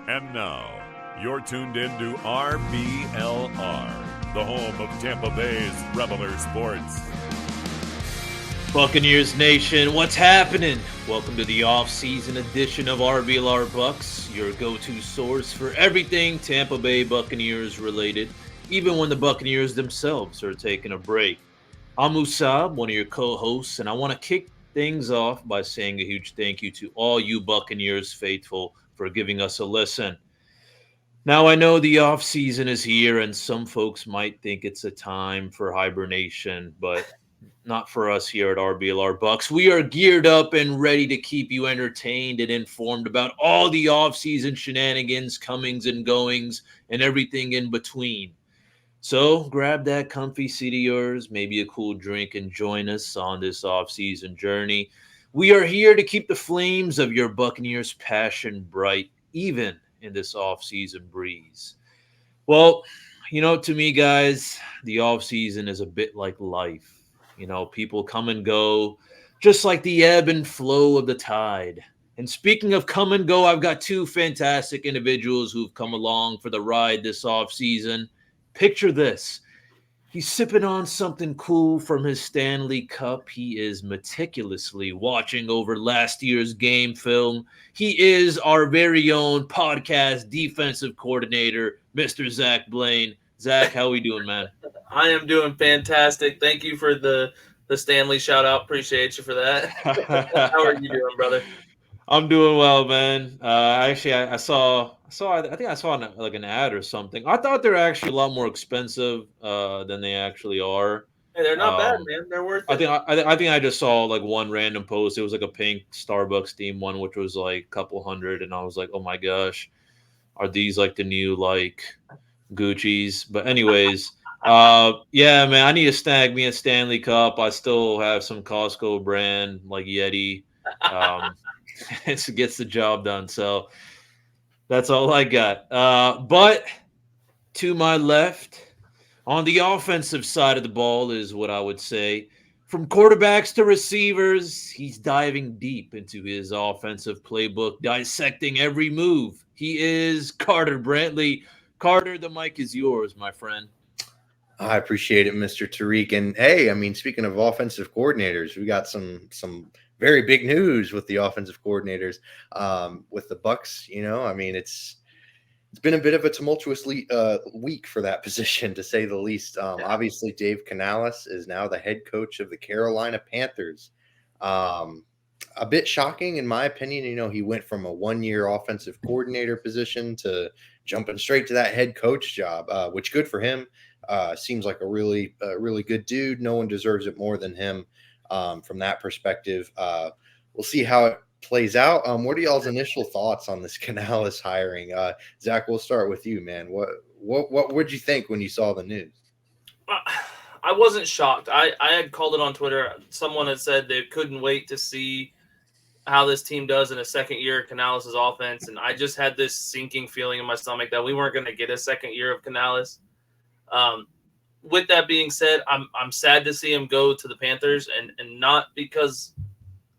And now, you're tuned in to RBLR, the home of Tampa Bay's RBLR Sports. Buccaneers Nation, what's happening? Welcome to the offseason edition of RBLR Bucs, your go-to source for everything Tampa Bay Buccaneers related, even when the Buccaneers themselves are taking a break. I'm Musab, one of your co-hosts, and I want to kick things off by saying a huge thank you to all you Buccaneers faithful for giving us a listen. Now, I know the off season is here, and some folks might think it's a time for hibernation, but not for us here at RBLR Bucks. We are geared up and ready to keep you entertained and informed about all the off-season shenanigans, comings and goings, and everything in between. So grab that comfy seat of yours, maybe a cool drink, and join us on this off-season journey. We are here to keep the flames of your Buccaneers passion bright, even in this off-season breeze. Well, to me, guys, the off-season is a bit like life. People come and go, just like the ebb and flow of the tide. And speaking of come and go, I've got two fantastic individuals who've come along for the ride this off-season. Picture this. He's sipping on something cool from his Stanley Cup. He is meticulously watching over last year's game film. He is our very own podcast defensive coordinator, Mr. Zach Blaine. Zach, how we doing, man? I am doing fantastic. Thank you for the Stanley shout out. Appreciate you for that. How are you doing, brother? I'm doing well, man. Actually, I saw. I think I saw an ad or something. I thought they're actually a lot more expensive than they actually are. Hey, they're not bad, Um, man. They're worth I it. think I think I just saw like one random post. It was like a pink Starbucks theme one, which was like a couple hundred, and I was like, oh my gosh, are these like the new like Gucci's? But anyways, yeah, man, I need to snag me a Stanley Cup. I still have some Costco brand like Yeti. Um, it gets the job done. So that's all I got. But to my left, on the offensive side of the ball, is what I would say. From quarterbacks to receivers, he's diving deep into his offensive playbook, dissecting every move. He is Carter Brantley. Carter, the mic is yours, my friend. I appreciate it, Mr. Tariq. And hey, I mean, speaking of offensive coordinators, we got some very big news with the offensive coordinators with the Bucs. I mean, it's been a bit of a tumultuous week for that position, to say the least. Obviously, Dave Canales is now the head coach of the Carolina Panthers. A bit shocking, in my opinion. He went from a one-year offensive coordinator position to jumping straight to that head coach job, which good for him. Seems like a really good dude. No one deserves it more than him from that perspective. We'll see how it plays out. What are y'all's initial thoughts on this Canales hiring? Zach, we'll start with you, man. What would you think when you saw the news? I wasn't shocked. I had called it on Twitter. Someone had said they couldn't wait to see how this team does in a second year of Canales' offense, and I just had this sinking feeling in my stomach that we weren't going to get a second year of Canales. With that being said, I'm sad to see him go to the Panthers, and not because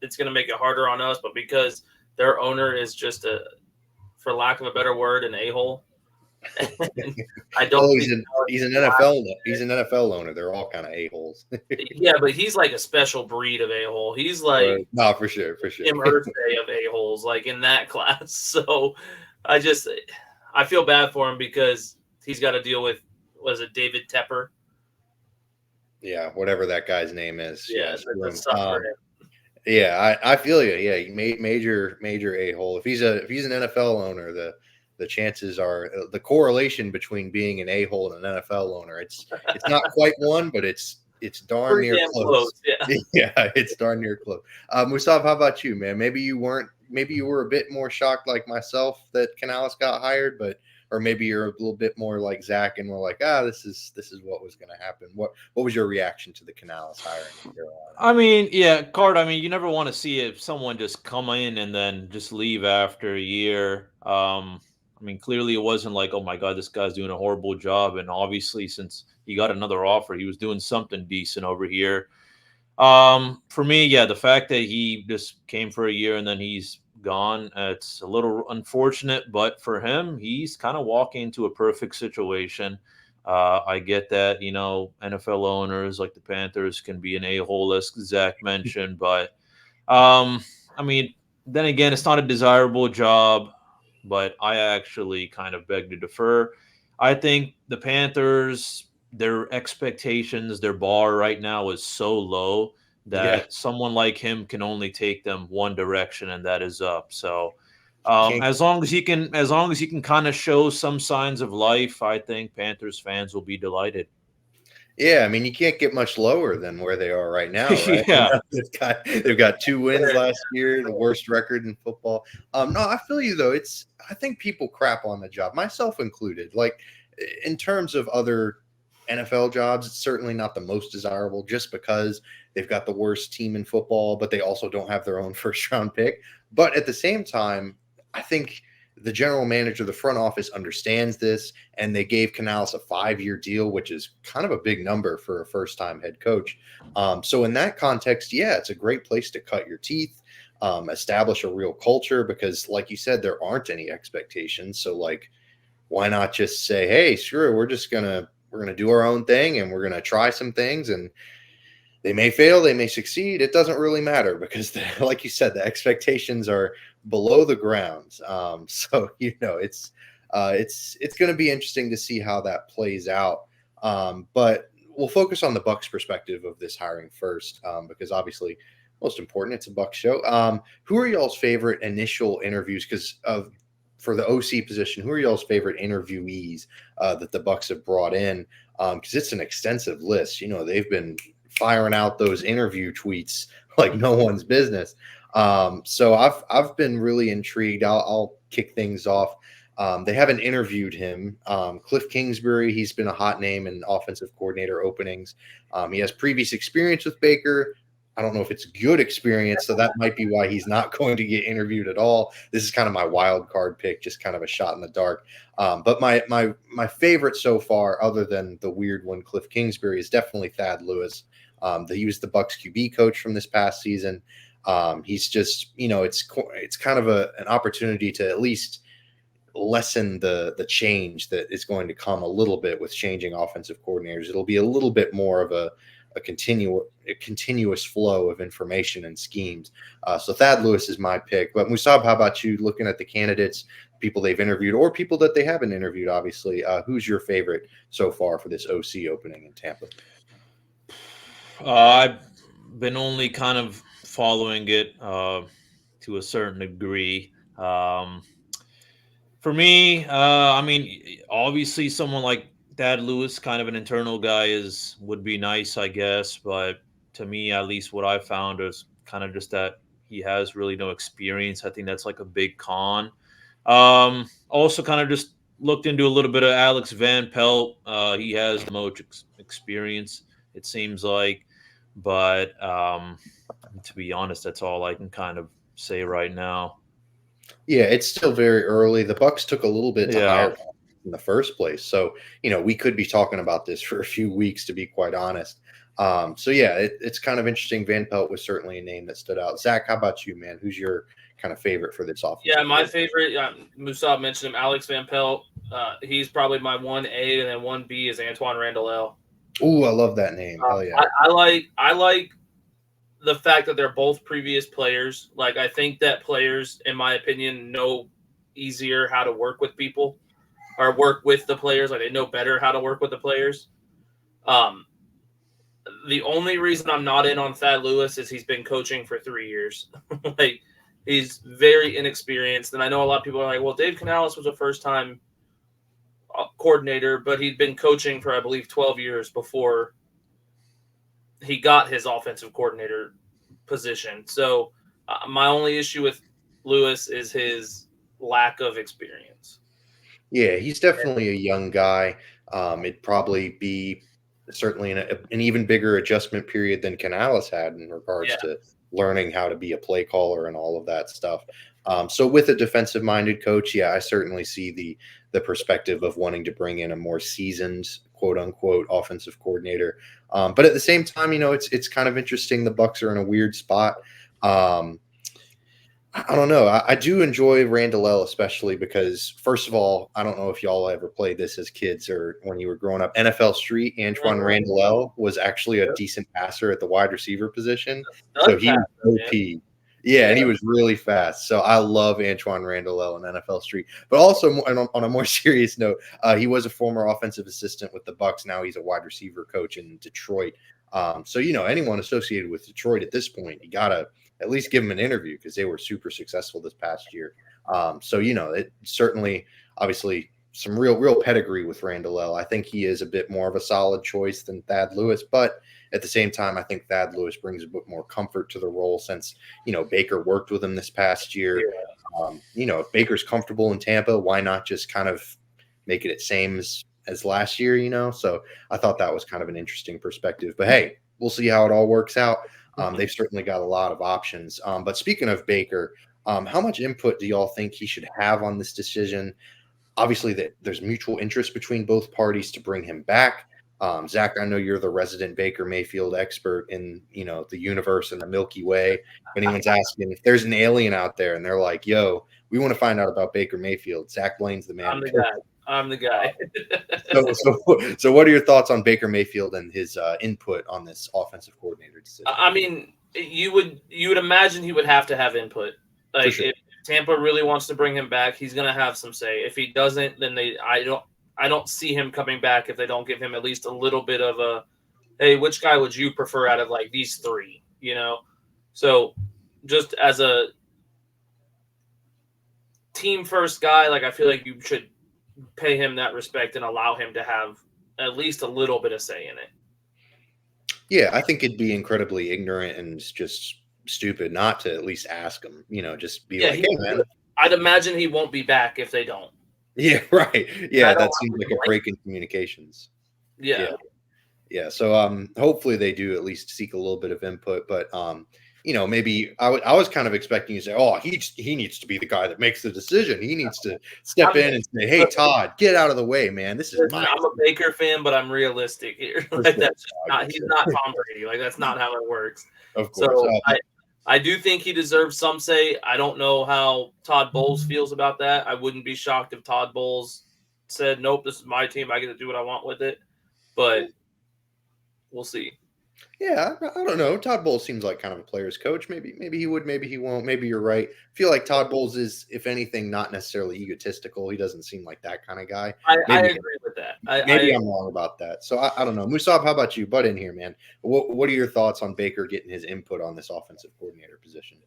it's going to make it harder on us, but because their owner is just for lack of a better word, an a-hole. I don't. He's an NFL owner. They're all kind of a-holes. Yeah, but he's like a special breed of a-hole. He's like no, for sure. Tim Irsay of a-holes, like in that class. So I feel bad for him because he's got to deal with, was it David Tepper? Yeah, whatever that guy's name is. Yeah, yeah, I feel you. Yeah, major a-hole. If he's an NFL owner, the chances are the correlation between being an a-hole and an NFL owner. It's not quite one, but it's darn near close. Yeah. Yeah, it's darn near close. Musab, how about you, man? Maybe you were a bit more shocked like myself that Canales got hired, or maybe you're a little bit more like Zach and we're like, this is what was going to happen. What was your reaction to the Canales hiring? I mean, yeah, Card. I mean, you never want to see if someone just come in and then just leave after a year. I mean, clearly it wasn't like, oh my God, this guy's doing a horrible job. And obviously, since he got another offer, he was doing something decent over here. For me, yeah, the fact that he just came for a year and then he's gone. It's a little unfortunate, but for him, he's kind of walking into a perfect situation. I get that, NFL owners like the Panthers can be an a-hole, as Zach mentioned, but I mean, then again, it's not a desirable job, but I actually kind of beg to defer. I think the Panthers, their expectations, their bar right now is so low Yeah, that someone like him can only take them one direction, and that is up. So, can't. as long as he can kind of show some signs of life, I think Panthers fans will be delighted. Yeah, I mean, you can't get much lower than where they are right now, right? Yeah. They've got 2 wins last year, the worst record in football. No, I feel you though. I think people crap on the job, myself included. Like in terms of other NFL jobs, it's certainly not the most desirable just because they've got the worst team in football, but they also don't have their own first round pick. But at the same time, I think the general manager, the front office understands this, and they gave Canales a 5-year deal, which is kind of a big number for a first-time head coach. So in that context, yeah, it's a great place to cut your teeth, establish a real culture, because like you said, there aren't any expectations. So like, why not just say, hey, screw it, we're gonna do our own thing, and we're gonna try some things, and they may fail, they may succeed. It doesn't really matter because, like you said, the expectations are below the ground. So it's going to be interesting to see how that plays out. But we'll focus on the Bucs perspective of this hiring first, because obviously, most important, it's a Bucs show. Who are y'all's favorite initial interviews? Because for the OC position, who are y'all's favorite interviewees that the Bucs have brought in? Because it's an extensive list. They've been firing out those interview tweets like no one's business. So I've been really intrigued. I'll kick things off. They haven't interviewed him. Cliff Kingsbury, he's been a hot name in offensive coordinator openings. He has previous experience with Baker. I don't know if it's good experience, so that might be why he's not going to get interviewed at all. This is kind of my wild card pick, just kind of a shot in the dark. But my favorite so far, other than the weird one, Cliff Kingsbury, is definitely Thad Lewis. He was the Bucs QB coach from this past season. He's just, it's kind of an opportunity to at least lessen the change that is going to come a little bit with changing offensive coordinators. It'll be a little bit more of a continuous flow of information and schemes. So Thad Lewis is my pick. But Musab, how about you, looking at the candidates, people they've interviewed or people that they haven't interviewed, obviously, who's your favorite so far for this OC opening in Tampa? I've been only kind of following it to a certain degree. For me, I mean, obviously, someone like Thad Lewis, kind of an internal guy, would be nice, I guess. But to me, at least, what I found is kind of just that he has really no experience. I think that's like a big con. Also, kind of just looked into a little bit of Alex Van Pelt. He has the most experience, it seems like. But to be honest, that's all I can kind of say right now. Yeah, it's still very early. The Bucs took a little bit to hire in the first place, so we could be talking about this for a few weeks, to be quite honest. So yeah, it's kind of interesting. Van Pelt was certainly a name that stood out. Zach, how about you, man? Who's your kind of favorite for this offense? Yeah, my favorite, Musab mentioned him, Alex Van Pelt. He's probably my 1A, and then 1B is Antoine Randall. Ooh, I love that name. Hell yeah. I like the fact that they're both previous players. Like, I think that players, in my opinion, know easier how to work with people or work with the players. Like, they know better how to work with the players. The only reason I'm not in on Thad Lewis is he's been coaching for 3 years. Like, he's very inexperienced. And I know a lot of people are like, well, Dave Canales was a first-time coordinator, but he'd been coaching for, I believe, 12 years before he got his offensive coordinator position. So my only issue with Lewis is his lack of experience. Yeah, he's definitely a young guy. It'd probably be certainly an even bigger adjustment period than Canales had in regards to learning how to be a play caller and all of that stuff. So with a defensive-minded coach, yeah, I certainly see the perspective of wanting to bring in a more seasoned, quote-unquote, offensive coordinator. But at the same time, it's kind of interesting. The Bucs are in a weird spot. I don't know. I do enjoy Randall, especially because, first of all, I don't know if y'all ever played this as kids or when you were growing up. NFL Street, Antoine Randall was actually a decent passer at the wide receiver position. So he was OP. Yeah, and he was really fast. So I love Antoine Randall in NFL Street. But also, on a more serious note, he was a former offensive assistant with the Bucs. Now he's a wide receiver coach in Detroit. So, anyone associated with Detroit at this point, you got to at least give them an interview because they were super successful this past year. So, it certainly, obviously, some real pedigree with Randall. I think he is a bit more of a solid choice than Thad Lewis, but at the same time, I think Thad Lewis brings a bit more comfort to the role since, Baker worked with him this past year. If Baker's comfortable in Tampa, why not just kind of make it the same as last year, So I thought that was kind of an interesting perspective. But hey, we'll see how it all works out. They've certainly got a lot of options. But speaking of Baker, how much input do y'all think he should have on this decision? Obviously, there's mutual interest between both parties to bring him back. Zach, I know you're the resident Baker Mayfield expert in, the universe and the Milky Way. If anyone's asking if there's an alien out there and they're like, yo, we want to find out about Baker Mayfield, Zach Blaine's the man. I'm the guy. So what are your thoughts on Baker Mayfield and his input on this offensive coordinator decision? I mean, you would imagine he would have to have input. Like, sure. If Tampa really wants to bring him back, he's going to have some say. If he doesn't, then I don't see him coming back if they don't give him at least a little bit of a, hey, which guy would you prefer out of like these three? So just as a team first guy, like I feel like you should pay him that respect and allow him to have at least a little bit of say in it. Yeah, I think it'd be incredibly ignorant and just stupid not to at least ask him, just be like, hey, man. I'd imagine he won't be back if they don't. Yeah, right. Yeah, that seems like a break in communications. Yeah. So hopefully they do at least seek a little bit of input, but maybe I was kind of expecting you to say, oh, he needs to be the guy that makes the decision. He needs to step in and say, hey, Todd, get out of the way, man. This is I'm a Baker fan, but I'm realistic here. Like, that's not, he's not Tom Brady. Like, that's not how it works. Of course. So I do think he deserves some say. I don't know how Todd Bowles feels about that. I wouldn't be shocked if Todd Bowles said, nope, this is my team. I get to do what I want with it. But we'll see. Yeah, I don't know. Todd Bowles seems like kind of a player's coach. Maybe he would, maybe he won't. Maybe you're right. I feel like Todd Bowles is, if anything, not necessarily egotistical. He doesn't seem like that kind of guy. I agree with that. Maybe I'm wrong about that. So I don't know. Musab, how about you? Butt in here, man. What are your thoughts on Baker getting his input on this offensive coordinator position?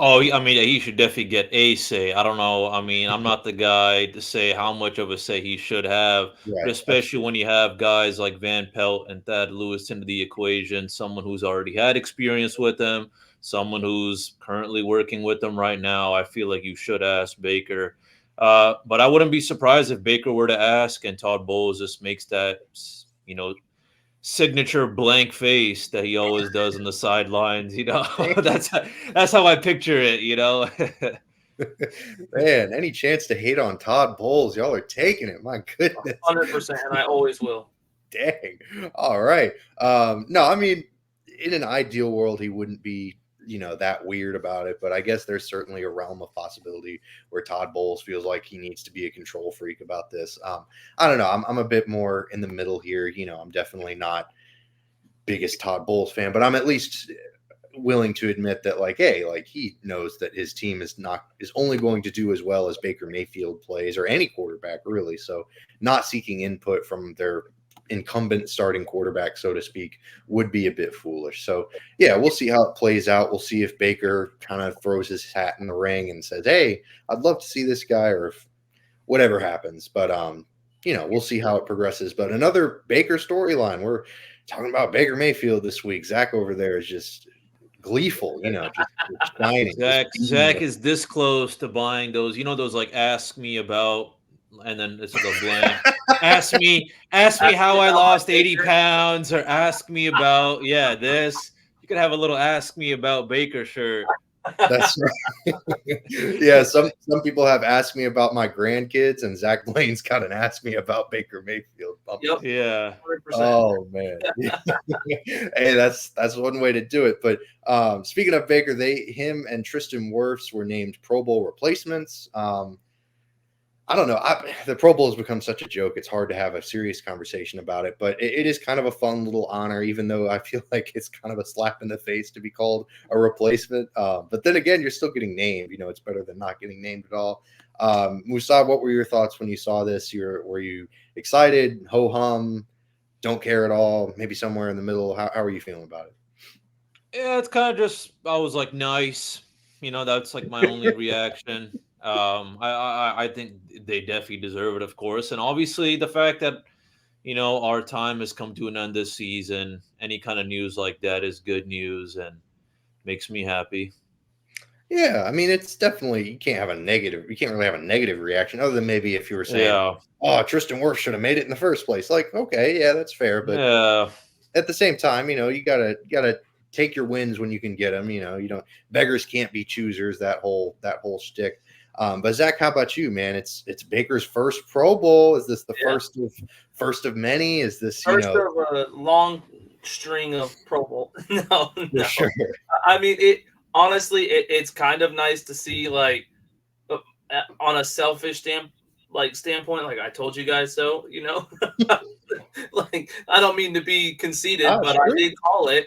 Oh, I mean, he should definitely get a say. I don't know. I mean, I'm not the guy to say how much of a say he should have, but especially when you have guys like Van Pelt and Thad Lewis into the equation, someone who's already had experience with him, someone who's currently working with them right now. I feel like you should ask Baker. But I wouldn't be surprised if Baker were to ask and Todd Bowles just makes that, signature blank face that he always does on the sidelines. That's how I picture it. Man, any chance to hate on Todd Bowles, y'all are taking it. My goodness, 100%, and I always will. Dang. All right. No, I mean, in an ideal world, he wouldn't be that weird about it, but I guess there's certainly a realm of possibility where Todd Bowles feels like he needs to be a control freak about this. I don't know. I'm a bit more in the middle here. I'm definitely not biggest Todd Bowles fan, but I'm at least willing to admit that, he knows that his team is only going to do as well as Baker Mayfield plays, or any quarterback really. So not seeking input from their incumbent starting quarterback, so to speak, would be a bit foolish. So yeah, we'll see how it plays out. We'll see if Baker kind of throws his hat in the ring and says, hey, I'd love to see this guy, or if whatever happens. But we'll see how it progresses. But another Baker storyline, we're talking about Baker Mayfield this week. Zach over there is just gleeful, just shining. Zach is this close to buying those, those like ask me about, and then it's a blank. ask me how I lost 80 pounds, or ask me about this. You could have a little ask me about Baker shirt. That's right. Yeah, some people have asked me about my grandkids, and Zach Blaine's got an asked me about Baker Mayfield. Yep. Yeah. 100%. Oh man. Hey, that's one way to do it. But speaking of Baker, him and Tristan Wirfs were named Pro Bowl replacements. I don't know. The Pro Bowl has become such a joke. It's hard to have a serious conversation about it, but it is kind of a fun little honor, even though I feel like it's kind of a slap in the face to be called a replacement. But then again, you're still getting named. You know, it's better than not getting named at all. Musa, what were your thoughts when you saw this? Were you excited, ho hum, don't care at all, maybe somewhere in the middle? How are you feeling about it? Yeah, it's kind of just I was like, nice. That's like my only reaction. I think they definitely deserve it, of course, and obviously the fact that our time has come to an end this season. Any kind of news like that is good news and makes me happy. Yeah, I mean, it's definitely you can't really have a negative reaction other than maybe if you were saying, Yeah, "Oh, Tristan Wirfs should have made it in the first place." Like, okay, yeah, that's fair, but yeah, at the same time, you gotta take your wins when you can get them. You don't beggars can't be choosers. That whole shtick. But Zach, how about you, man? It's Baker's first Pro Bowl. Is this the first of many? Is this First of a long string of Pro Bowl. No, for sure? I mean, it's kind of nice to see, like, on a selfish standpoint, like I told you guys so, like I don't mean to be conceited, but I did call it.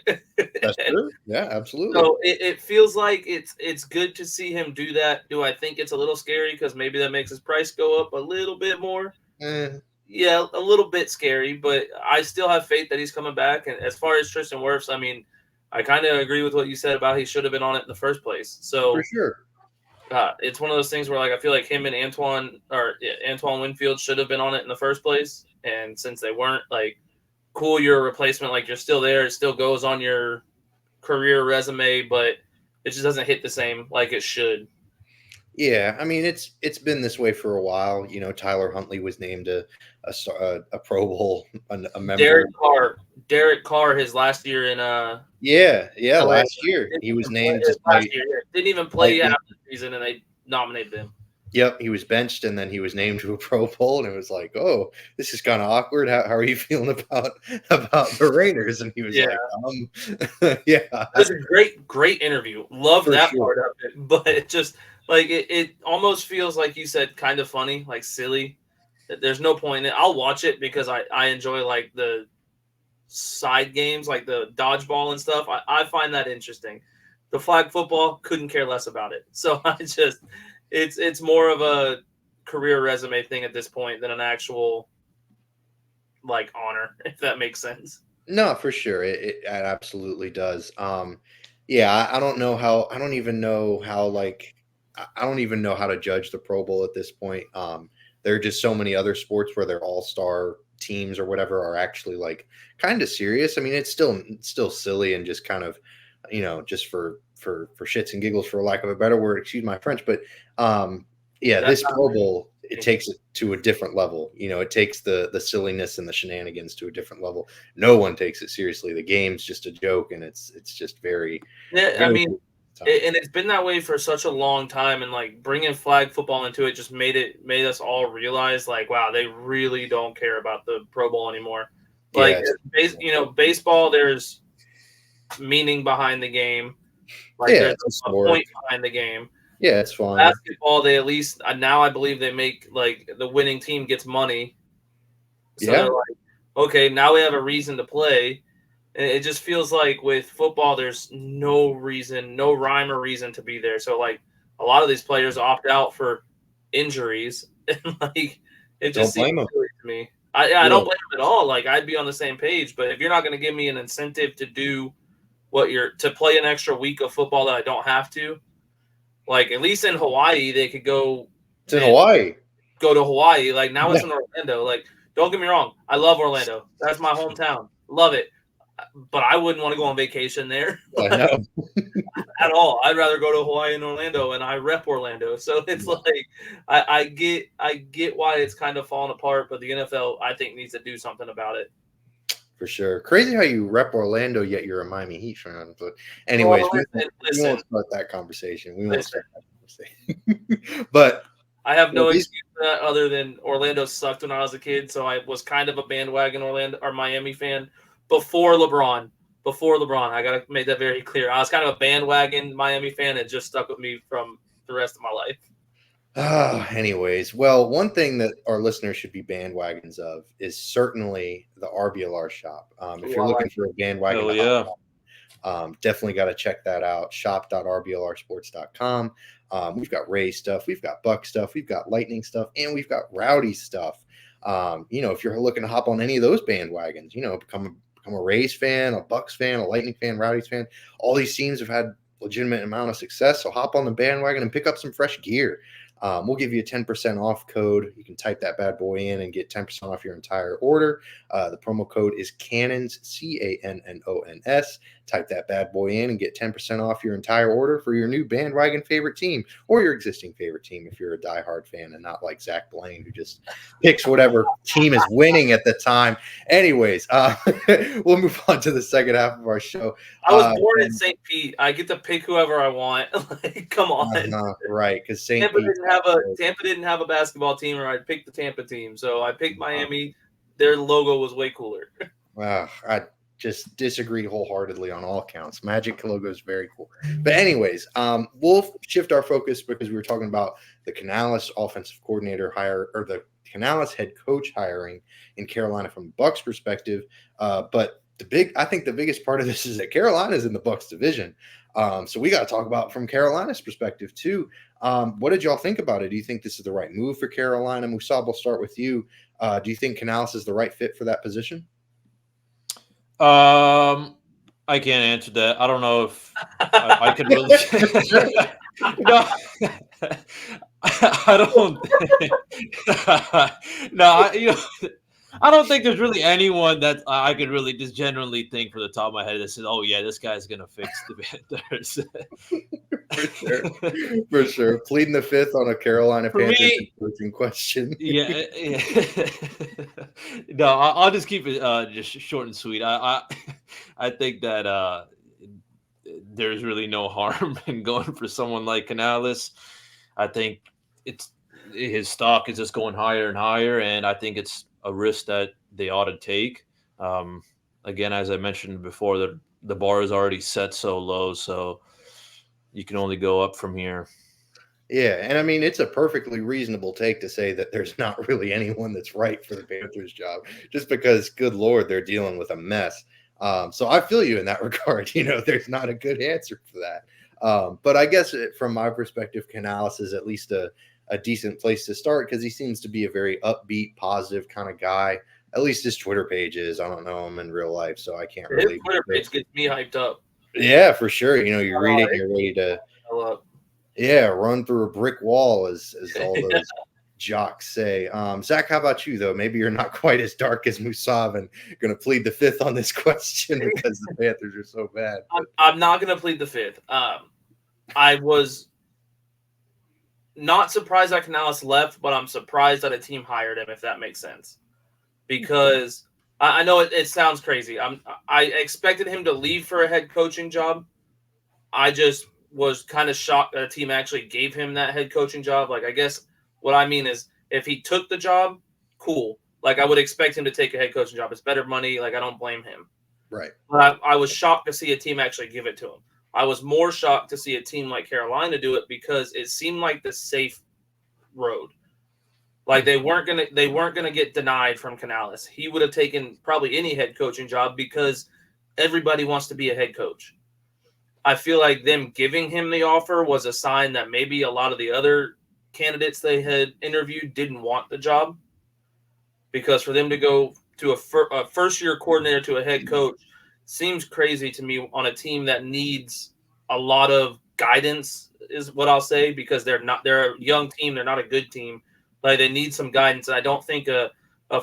That's true. Yeah, absolutely. So it feels like it's good to see him do that. Do I think it's a little scary because maybe that makes his price go up a little bit more? Yeah, a little bit scary, but I still have faith that he's coming back. And as far as Tristan Wirfs, I mean, I kind of agree with what you said about he should have been on it in the first place. So For sure. it's one of those things where, like, I feel like him and Antoine Winfield should have been on it in the first place. And since they weren't, like, cool, you're a replacement. Like, you're still there. It still goes on your career resume, but it just doesn't hit the same like it should. Yeah, I mean it's been this way for a while. Tyler Huntley was named a Pro Bowl, a member. Derek Carr, his last year in Yeah, last year he was named. Didn't even play half the season, and they nominated him. Yep, he was benched and then he was named to a Pro Bowl, and it was like, oh, this is kind of awkward. How are you feeling about the Raiders? And he was like, yeah, it was a great interview. Love that part of it, but it just like it almost feels like you said, kind of funny, like silly. There's no point in it. I'll watch it because I enjoy like the side games, like the dodgeball and stuff. I find that interesting. The flag football, couldn't care less about it. So it's more of a career resume thing at this point than an actual like honor, if that makes sense. No, for sure. It absolutely does. Yeah, I don't know how. I don't even know how. Like, I don't even know how to judge the Pro Bowl at this point. There are just so many other sports where their all-star teams or whatever are actually like kind of serious. I mean, it's still silly and just kind of, just for shits and giggles, for lack of a better word. Excuse my French, but this Pro Bowl, it takes it to a different level. It takes the silliness and the shenanigans to a different level. No one takes it seriously. The game's just a joke, and it's just very. I mean, and it's been that way for such a long time, and like bringing flag football into it just made us all realize, like, wow, they really don't care about the Pro Bowl anymore. Like, baseball, there's meaning behind the game. Like, there's a point behind the game. Yeah, it's fine. Basketball, they at least now I believe they make like the winning team gets money. So they're like, okay, now we have a reason to play. And it just feels like with football, there's no reason, no rhyme or reason to be there. So like a lot of these players opt out for injuries, and like it just seems silly to me. I don't blame them at all. Like, I'd be on the same page, but if you're not going to give me an incentive to do to play an extra week of football that I don't have to. Like, at least in Hawaii, they could go. It's in Hawaii. Go to Hawaii. Like, now it's in Orlando. Like, don't get me wrong. I love Orlando. That's my hometown. Love it. But I wouldn't want to go on vacation there. I know. At all. I'd rather go to Hawaii and Orlando, and I rep Orlando. So it's like I get why it's kind of falling apart, but the NFL, I think, needs to do something about it. For sure. Crazy how you rep Orlando, yet you're a Miami Heat fan. But anyways, we won't start that conversation. We won't start that conversation. But I have no excuse for that other than Orlando sucked when I was a kid, so I was kind of a bandwagon Orlando or Miami fan before LeBron. I gotta make that very clear. I was kind of a bandwagon Miami fan. It just stuck with me from the rest of my life. Anyways, well, one thing that our listeners should be bandwagons of is certainly the RBLR shop. If you're looking for a bandwagon, definitely got to check that out. Shop.rblrsports.com. We've got Ray stuff, we've got Buck stuff, we've got Lightning stuff, and we've got Rowdy stuff. If you're looking to hop on any of those bandwagons, become a Rays fan, a Bucks fan, a Lightning fan, Rowdy's fan. All these teams have had legitimate amount of success, so hop on the bandwagon and pick up some fresh gear. We'll give you a 10% off code. You can type that bad boy in and get 10% off your entire order. The promo code is Cannons, CANNONS. Type that bad boy in and get 10% off your entire order for your new bandwagon favorite team or your existing favorite team if you're a diehard fan and not like Zach Blaine, who just picks whatever team is winning at the time. Anyways, we'll move on to the second half of our show. I was born in St. Pete. I get to pick whoever I want. Come on. Right, because Tampa didn't have a basketball team, or I'd pick the Tampa team. So I picked Miami. Their logo was way cooler. Wow, I just disagree wholeheartedly on all counts. Magic logo is very cool. But anyways, we'll shift our focus because we were talking about the Canales offensive coordinator hire, or the Canales head coach hiring in Carolina from the Bucs perspective. But I think the biggest part of this is that Carolina is in the Bucs division. So we got to talk about from Carolina's perspective too. What did y'all think about it? Do you think this is the right move for Carolina? Musab, we'll start with you. Do you think Canales is the right fit for that position? I can't answer that. I don't know if I could really. No, I don't. No, I don't think there's really anyone that I could really just generally think from the top of my head that says, "Oh yeah, this guy's gonna fix the Panthers." For sure. Pleading the fifth on a Carolina Panthers coaching question. Yeah. No, I'll just keep it just short and sweet. I think that there's really no harm in going for someone like Canales. I think his stock is just going higher and higher, and I think it's a risk that they ought to take. Again, as I mentioned before, the bar is already set so low, so you can only go up from here. Yeah, and I mean, it's a perfectly reasonable take to say that there's not really anyone that's right for the Panthers job, just because, good Lord, they're dealing with a mess. So I feel you in that regard. There's not a good answer for that. But I guess from my perspective, Canales is at least a decent place to start because he seems to be a very upbeat, positive kind of guy. At least his Twitter page is. I don't know him in real life, so I can't really. His Twitter page gets me hyped up. Yeah, for sure. You read it, you're ready to. Run through a brick wall, as all those jocks say. Zach, how about you, though? Maybe you're not quite as dark as Musab and going to plead the fifth on this question because the Panthers are so bad. I'm not going to plead the fifth. I was not surprised that Canales left, but I'm surprised that a team hired him, if that makes sense. Because I know it sounds crazy. I expected him to leave for a head coaching job. I just was kind of shocked that a team actually gave him that head coaching job. Like, I guess what I mean is if he took the job, cool. Like, I would expect him to take a head coaching job. It's better money. Like, I don't blame him. Right. But I was shocked to see a team actually give it to him. I was more shocked to see a team like Carolina do it because it seemed like the safe road. Like, they weren't gonna get denied from Canales. He would have taken probably any head coaching job because everybody wants to be a head coach. I feel like them giving him the offer was a sign that maybe a lot of the other candidates they had interviewed didn't want the job. Because for them to go to a first-year coordinator to a head coach seems crazy to me on a team that needs a lot of guidance, is what I'll say, because they're a young team. They're not a good team. Like, they need some guidance. And I don't think a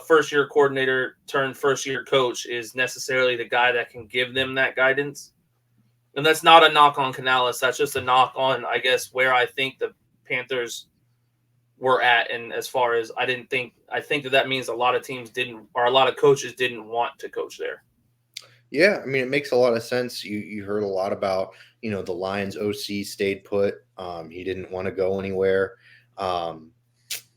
first-year coordinator turned first-year coach is necessarily the guy that can give them that guidance. And that's not a knock on Canales. That's just a knock on, I guess, where I think the Panthers were at. And as far as I think that means a lot of teams didn't, or a lot of coaches didn't want to coach there. Yeah, I mean, it makes a lot of sense. You heard a lot about, the Lions OC stayed put. He didn't want to go anywhere. Um,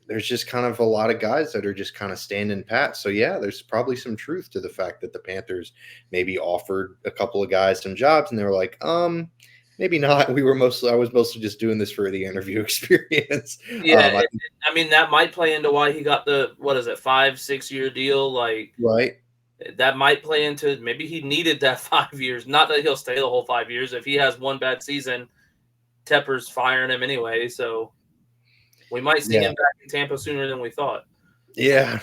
there's just kind of a lot of guys that are just kind of standing pat. So yeah, there's probably some truth to the fact that the Panthers maybe offered a couple of guys some jobs and they were like, maybe not. I was mostly just doing this for the interview experience. Yeah, I I mean that might play into why he got the 5-6 year deal. Like right. that might play into maybe he needed that 5 years. Not that he'll stay the whole 5 years. If he has one bad season, Tepper's firing him anyway. So we might see Yeah. him back in Tampa sooner than we thought. Yeah,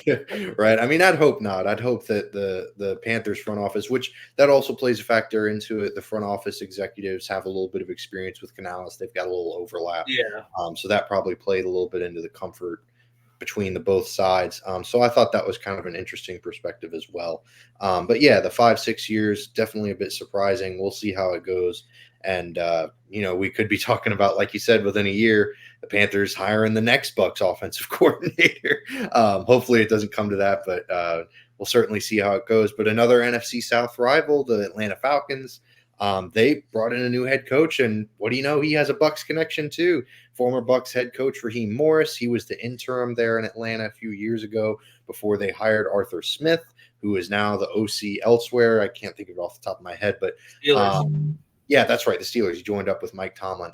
right. I mean, I'd hope not. I'd hope that the Panthers front office, which that also plays a factor into it, the front office executives have a little bit of experience with Canales. They've got a little overlap. Yeah. So that probably played a little bit into the comfort between the both sides. So I thought that was kind of an interesting perspective as well. But yeah, the 5-6 years definitely a bit surprising. We'll see how it goes. And we could be talking about, like you said, within a year, the Panthers hiring the next Bucs offensive coordinator. Hopefully it doesn't come to that, but we'll certainly see how it goes. But another NFC South rival, the Atlanta Falcons, they brought in a new head coach, and what do you know? He has a Bucs connection too. Former Bucs head coach Raheem Morris. He was the interim there in Atlanta a few years ago before they hired Arthur Smith, who is now the OC elsewhere. I can't think of it off the top of my head, but yeah, that's right. The Steelers. He joined up with Mike Tomlin.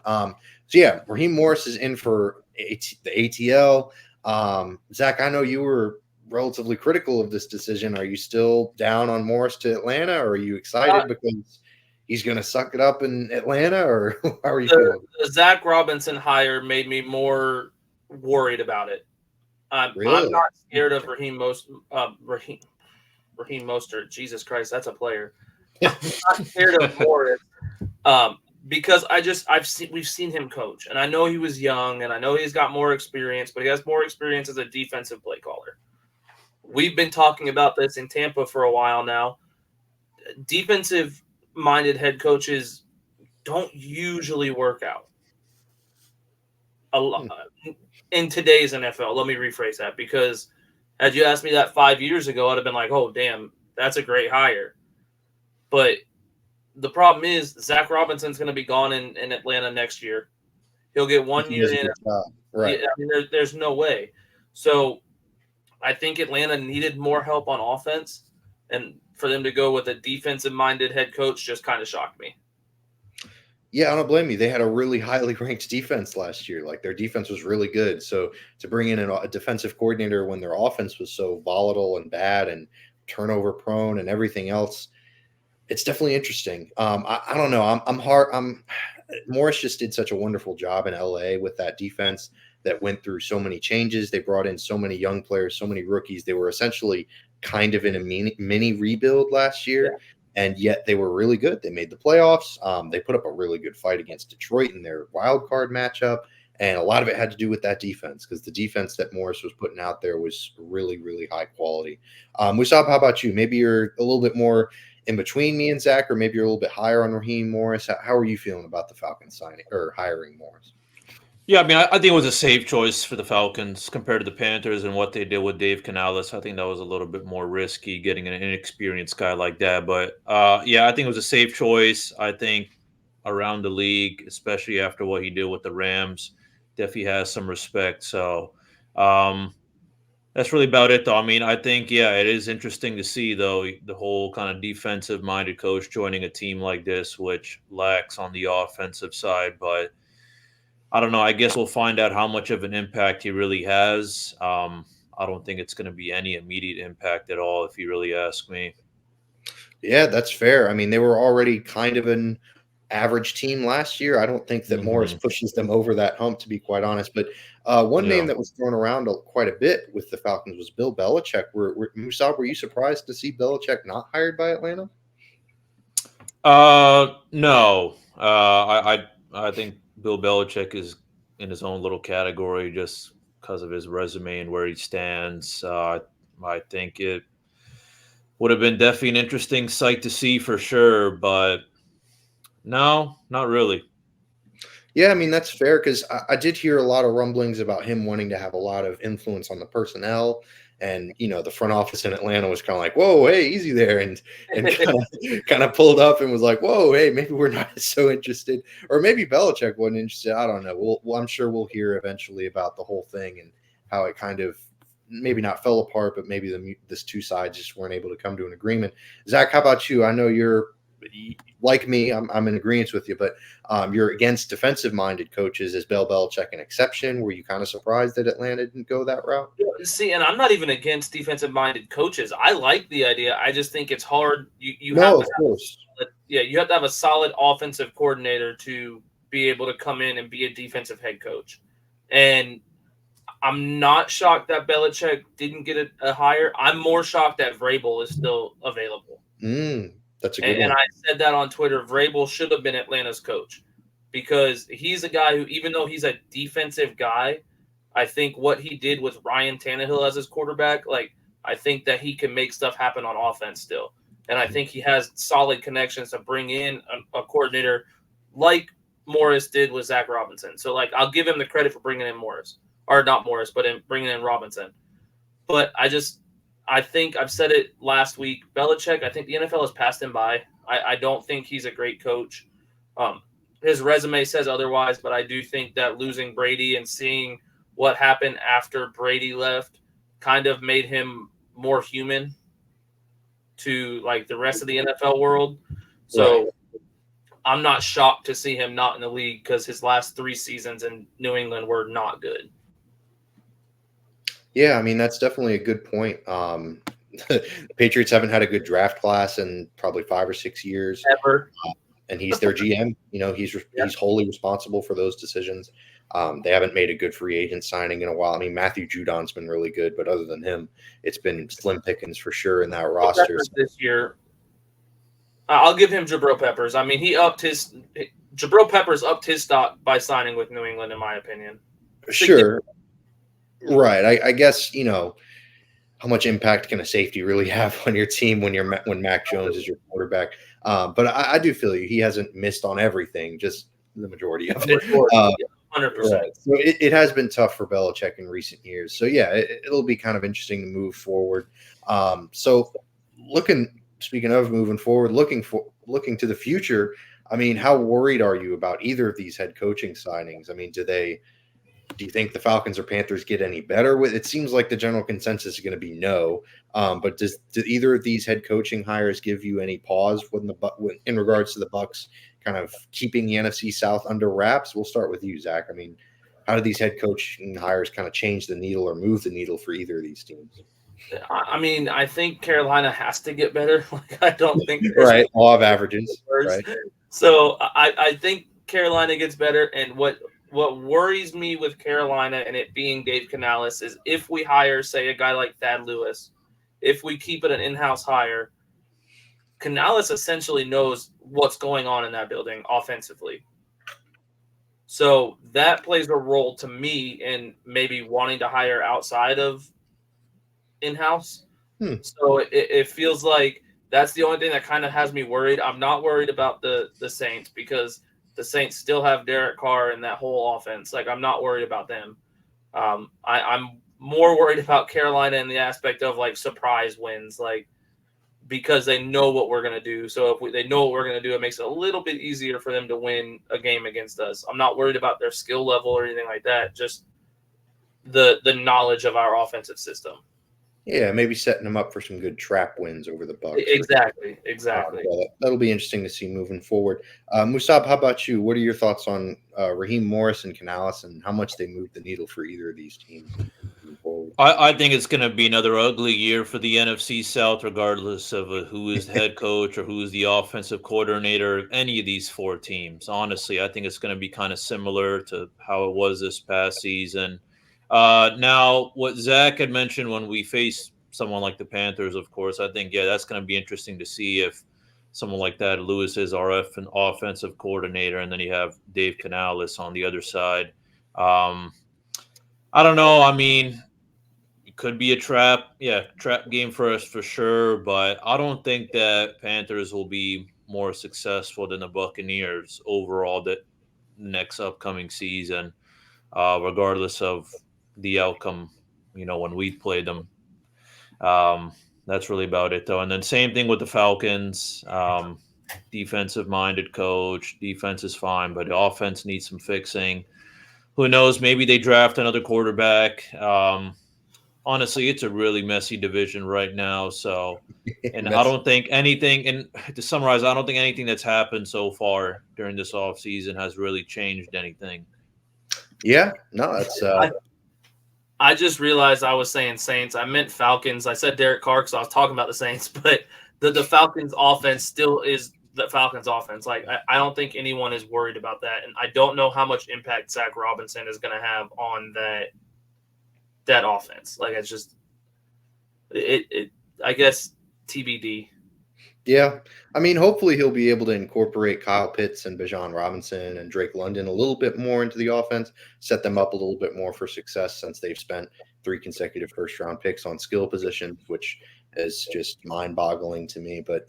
So yeah, Raheem Morris is in for the ATL. Zach, I know you were relatively critical of this decision. Are you still down on Morris to Atlanta, or are you excited because he's going to suck it up in Atlanta, or how are you feeling? The Zach Robinson hire made me more worried about it. Really? I'm not scared of Raheem Mostert. Jesus Christ, that's a player. I'm not scared of Morris because we've seen him coach, and I know he was young, and I know he's got more experience, but he has more experience as a defensive play caller. We've been talking about this in Tampa for a while now. Defensive-minded head coaches don't usually work out a lot in today's NFL. Let me rephrase that, because had you asked me that 5 years ago, I'd have been like, oh, damn, that's a great hire. But the problem is Zach Robinson's going to be gone in Atlanta next year. He'll get 1 year in. Right. I mean, there's no way. So I think Atlanta needed more help on offense, and for them to go with a defensive-minded head coach just kind of shocked me. Yeah, I don't blame you. They had a really highly ranked defense last year. Like, their defense was really good. So to bring in a defensive coordinator when their offense was so volatile and bad and turnover prone and everything else, it's definitely interesting. I don't know. Morris just did such a wonderful job in LA with that defense that went through so many changes. They brought in so many young players, so many rookies. They were essentially kind of in a mini rebuild last year. Yeah. And yet they were really good. They made the playoffs. They put up a really good fight against Detroit in their wild card matchup. And a lot of it had to do with that defense, because the defense that Morris was putting out there was really, really high quality. Musab, how about you? Maybe you're a little bit more in between me and Zach, or maybe you're a little bit higher on Raheem Morris. How are you feeling about the Falcons signing or hiring Morris? Yeah, I mean, I think it was a safe choice for the Falcons compared to the Panthers and what they did with Dave Canales. I think that was a little bit more risky getting an inexperienced guy like that. But yeah, I think it was a safe choice. I think around the league, especially after what he did with the Rams, definitely has some respect. So that's really about it, though. I mean, I think, yeah, it is interesting to see, though, the whole kind of defensive-minded coach joining a team like this, which lacks on the offensive side. But I don't know. I guess we'll find out how much of an impact he really has. I don't think it's going to be any immediate impact at all, if you really ask me. Yeah, that's fair. I mean, they were already kind of an average team last year. I don't think that Morris pushes them over that hump, to be quite honest. But one name that was thrown around quite a bit with the Falcons was Bill Belichick. Musab, were you surprised to see Belichick not hired by Atlanta? No. I think Bill Belichick is in his own little category just because of his resume and where he stands. I think it would have been definitely an interesting sight to see for sure, but no, not really. Yeah, I mean, that's fair, because I did hear a lot of rumblings about him wanting to have a lot of influence on the personnel And the front office in Atlanta was kind of like, "Whoa, hey, easy there," and kind of pulled up and was like, "Whoa, hey, maybe we're not so interested," or maybe Belichick wasn't interested. I don't know. I'm sure we'll hear eventually about the whole thing and how it kind of maybe not fell apart, but maybe this two sides just weren't able to come to an agreement. Zach, how about you? I know you're like me. I'm in agreement with you, but you're against defensive-minded coaches. Is Bill Belichick an exception? Were you kind of surprised that Atlanta didn't go that route? See, and I'm not even against defensive-minded coaches. I like the idea. I just think it's hard. You No, have of course. you have to have a solid offensive coordinator to be able to come in and be a defensive head coach. And I'm not shocked that Belichick didn't get a hire. I'm more shocked that Vrabel is still available. That's a good one. And I said that on Twitter. Vrabel should have been Atlanta's coach because he's a guy who, even though he's a defensive guy, I think what he did with Ryan Tannehill as his quarterback, I think that he can make stuff happen on offense still. And I think he has solid connections to bring in a coordinator like Morris did with Zach Robinson. So, I'll give him the credit for bringing in Morris. Or not Morris, but bringing in Robinson. But I think I've said it last week. Belichick, I think the NFL has passed him by. I don't think he's a great coach. His resume says otherwise, but I do think that losing Brady and seeing what happened after Brady left kind of made him more human to the rest of the NFL world. So Right. I'm not shocked to see him not in the league because his last 3 seasons in New England were not good. Yeah, I mean, that's definitely a good point. The Patriots haven't had a good draft class in probably 5 or 6 years, Ever. and he's their GM. He's wholly responsible for those decisions. They haven't made a good free agent signing in a while. I mean, Matthew Judon's been really good, but other than him, it's been slim pickings for sure in that roster. This year, I'll give him Jabril Peppers. I mean, Jabril Peppers upped his stock by signing with New England, in my opinion. Sure. Right. I guess, how much impact can a safety really have on your team when Mac Jones is your quarterback? But I do feel you. He hasn't missed on everything, just the majority of it. 100%. Right. So it has been tough for Belichick in recent years. So, yeah, it'll be kind of interesting to move forward. So speaking of moving forward, looking to the future, I mean, how worried are you about either of these head coaching signings? I mean, do you think the Falcons or Panthers get any better with it? Seems like the general consensus is going to be no. But do either of these head coaching hires give you any pause in regards to the Bucs kind of keeping the NFC South under wraps? We'll start with you, Zach. I mean, how do these head coaching hires kind of change the needle or move the needle for either of these teams? I mean, I think Carolina has to get better. I don't think right, law of averages. Right. So I think Carolina gets better, and what worries me with Carolina and it being Dave Canales is if we hire, say, a guy like Thad Lewis, if we keep it an in-house hire, Canales essentially knows what's going on in that building offensively. So that plays a role to me in maybe wanting to hire outside of in-house. So it feels like that's the only thing that kind of has me worried. I'm not worried about the Saints because the Saints still have Derek Carr and that whole offense. I'm not worried about them. I'm more worried about Carolina in the aspect of surprise wins, because they know what we're going to do. So if they know what we're going to do, it makes it a little bit easier for them to win a game against us. I'm not worried about their skill level or anything like that. Just the knowledge of our offensive system. Yeah, maybe setting them up for some good trap wins over the Bucs. Exactly. That'll be interesting to see moving forward. Musab, how about you? What are your thoughts on Raheem Morris and Canales and how much they move the needle for either of these teams moving forward? I think it's going to be another ugly year for the NFC South, regardless of who is the head coach or who is the offensive coordinator of any of these 4 teams. Honestly, I think it's going to be kind of similar to how it was this past season. Now, what Zach had mentioned when we face someone like the Panthers, of course, I think, that's going to be interesting to see if someone like that, Lewis is our offensive coordinator, and then you have Dave Canales on the other side. I don't know. I mean, it could be a trap game for us for sure, but I don't think that Panthers will be more successful than the Buccaneers overall that next upcoming season, regardless of the outcome, when we play them. That's really about it, though. And then same thing with the Falcons. Defensive-minded coach. Defense is fine, but the offense needs some fixing. Who knows? Maybe they draft another quarterback. Honestly, it's a really messy division right now. So, and I Messy. don't think anything. And to summarize, I don't think anything that's happened so far during this offseason has really changed anything. Yeah, no, it's I just realized I was saying Saints. I meant Falcons. I said Derek Carr because I was talking about the Saints, but the Falcons offense still is the Falcons offense. Like I don't think anyone is worried about that, and I don't know how much impact Zach Robinson is going to have on that offense. Like it's just it I guess TBD. Yeah. I mean, hopefully he'll be able to incorporate Kyle Pitts and Bijan Robinson and Drake London a little bit more into the offense, set them up a little bit more for success since they've spent 3 consecutive first-round picks on skill positions, which is just mind-boggling to me. But,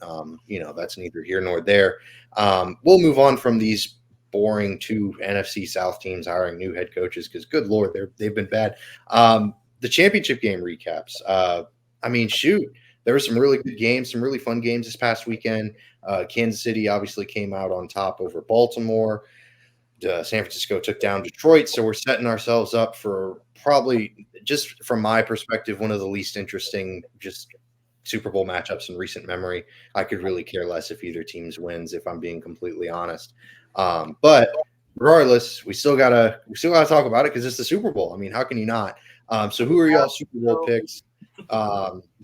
that's neither here nor there. We'll move on from these boring 2 NFC South teams hiring new head coaches because, good Lord, they've been bad. The championship game recaps. Shoot. There were some really good games, some really fun games this past weekend. Kansas City obviously came out on top over Baltimore. San Francisco took down Detroit. So we're setting ourselves up for probably, just from my perspective, one of the least interesting just Super Bowl matchups in recent memory. I could really care less if either team wins, if I'm being completely honest. But regardless, we still gotta talk about it because it's the Super Bowl. I mean, how can you not? So who are y'all Super Bowl picks?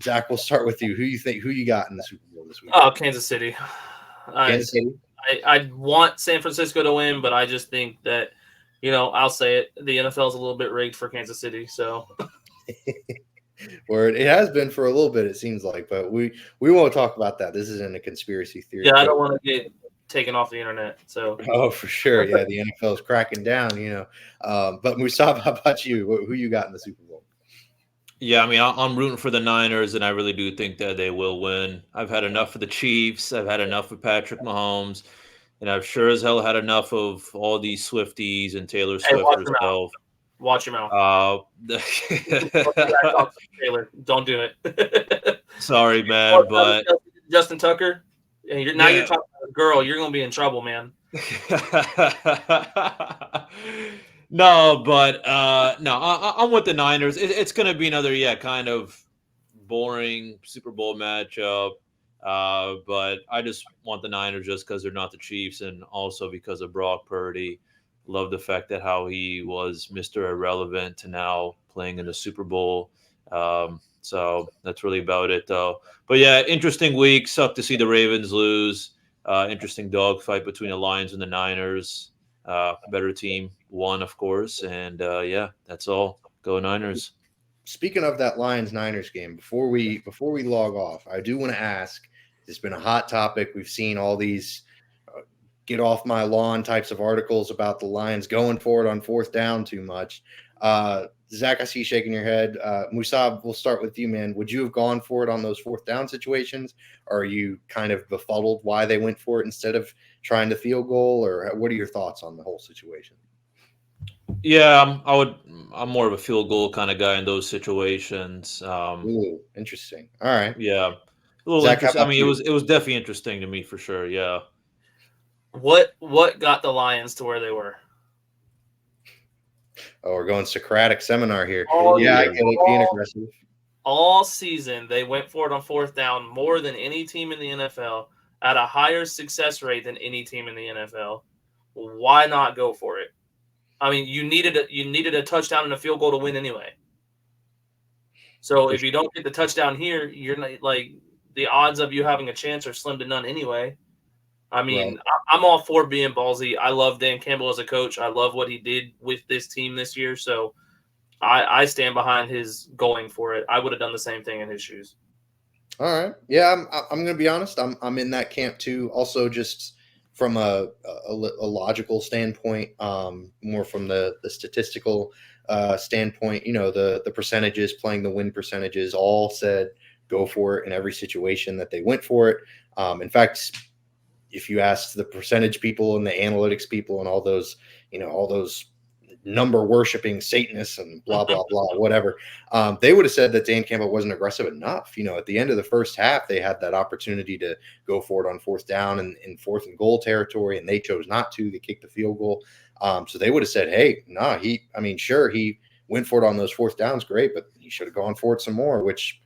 Zach, we'll start with you. Who you got in the Super Bowl this week? Oh, Kansas City. Kansas City. I want San Francisco to win, but I just think that, I'll say it. The NFL is a little bit rigged for Kansas City. So, Or it has been for a little bit, it seems like, but we won't talk about that. This isn't a conspiracy theory. Yeah, I don't want to get taken off the internet. So, oh, for sure, yeah, the NFL is cracking down, But Musab, how about you? Who you got in the Super Bowl? Yeah, I mean, I'm rooting for the Niners, and I really do think that they will win. I've had enough of the Chiefs. I've had enough of Patrick Mahomes, and I've sure as hell had enough of all these Swifties and Taylor Swift herself. Watch your mouth. Taylor, don't do it. Sorry, man, but Justin Tucker, and you're talking about a girl. You're gonna be in trouble, man. No, but I'm with the Niners. It's going to be another, kind of boring Super Bowl matchup. But I just want the Niners just because they're not the Chiefs, and also because of Brock Purdy. Love the fact that how he was Mr. Irrelevant to now playing in the Super Bowl. So that's really about it, though. But yeah, interesting week. Sucked to see the Ravens lose. Interesting dogfight between the Lions and the Niners. Better team won, of course, and that's all. Go Niners. Speaking of that Lions-Niners game, before we log off, I do want to ask. It's been a hot topic. We've seen all these get off my lawn types of articles about the Lions going for it on 4th down too much. Zach, I see you shaking your head. Musab, we'll start with you, man. Would you have gone for it on those 4th down situations? Or are you kind of befuddled why they went for it instead of trying to field goal? Or what are your thoughts on the whole situation? Yeah, I'm more of a field goal kind of guy in those situations. Ooh, interesting. All right. Yeah, a little Zach, interesting. I mean, you? it was definitely interesting to me for sure. Yeah. What got the Lions to where they were? Oh, we're going Socratic seminar here. I get it, being aggressive. All season, they went for it on 4th down more than any team in the NFL, at a higher success rate than any team in the NFL. Why not go for it? I mean, you needed a touchdown and a field goal to win anyway. So if you don't get the touchdown here, you're not, like, the odds of you having a chance are slim to none anyway. I mean, I'm all for being ballsy. I love Dan Campbell as a coach. I love what he did with this team this year. So I stand behind his going for it. I would have done the same thing in his shoes. All right. Yeah, I'm going to be honest. I'm in that camp too. Also, just from a logical standpoint, more from the statistical standpoint, the percentages, playing the win percentages, all said go for it in every situation that they went for it. In fact, if you ask the percentage people and the analytics people and all those number worshiping Satanists and blah, blah, blah, whatever. They would have said that Dan Campbell wasn't aggressive enough. At the end of the first half, they had that opportunity to go for it on fourth down and in fourth and goal territory, and they chose not to. They kicked the field goal. So they would have said, hey, nah, sure, he went for it on those fourth downs. Great. But he should have gone for it some more, which,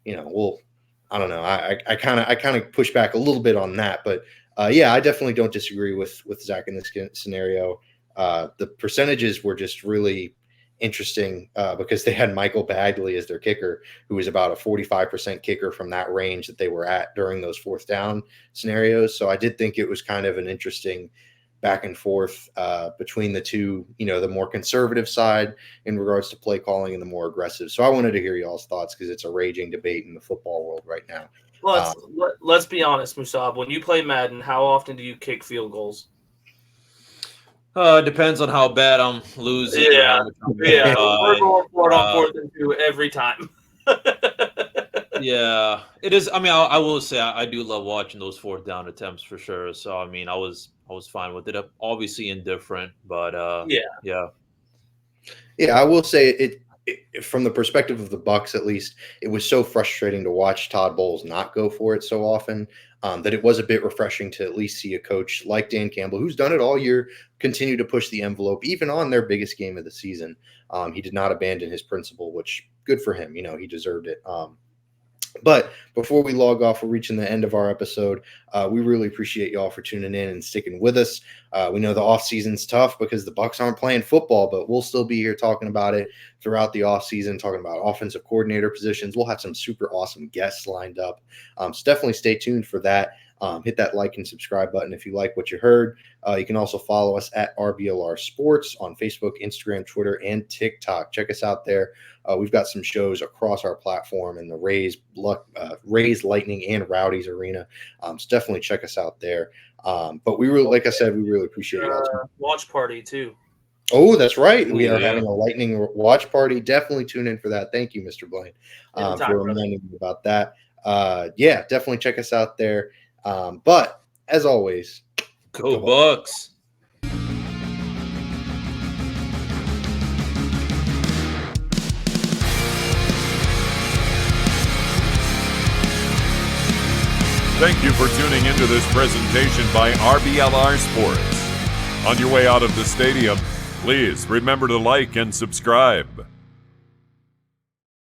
I don't know. I kind of push back a little bit on that, but yeah, I definitely don't disagree with Zach in this scenario. The percentages were just really interesting because they had Michael Bagley as their kicker, who was about a 45% kicker from that range that they were at during those fourth down scenarios. So I did think it was kind of an interesting back and forth between the two, the more conservative side in regards to play calling and the more aggressive. So I wanted to hear y'all's thoughts because it's a raging debate in the football world right now. Let's be honest, Musab. When you play Madden, how often do you kick field goals? Depends on how bad I'm losing. Yeah. We're going for it on fourth and two every time. Yeah, it is. I mean, I will say I do love watching those fourth down attempts for sure. So I mean, I was fine with it. Obviously indifferent, but yeah. I will say it from the perspective of the Bucs, at least, it was so frustrating to watch Todd Bowles not go for it so often that it was a bit refreshing to at least see a coach like Dan Campbell, who's done it all year, continue to push the envelope, even on their biggest game of the season. He did not abandon his principle, which good for him. He deserved it. But before we log off, we're reaching the end of our episode. We really appreciate y'all for tuning in and sticking with us. We know the offseason's tough because the Bucs aren't playing football, but we'll still be here talking about it throughout the offseason, talking about offensive coordinator positions. We'll have some super awesome guests lined up. So definitely stay tuned for that. Hit that like and subscribe button if you like what you heard. You can also follow us at RBLR Sports on Facebook, Instagram, Twitter, and TikTok. Check us out there. We've got some shows across our platform in the Rays, Lightning, and Rowdies arena. So definitely check us out there. But we really, like I said, we really appreciate it. Watch party too. Oh, that's right. We are having a Lightning watch party. Definitely tune in for that. Thank you, Mr. Blaine, for reminding me about that. Definitely check us out there. But as always, go Bucs. Thank you for tuning into this presentation by RBLR Sports. On your way out of the stadium, please remember to like and subscribe.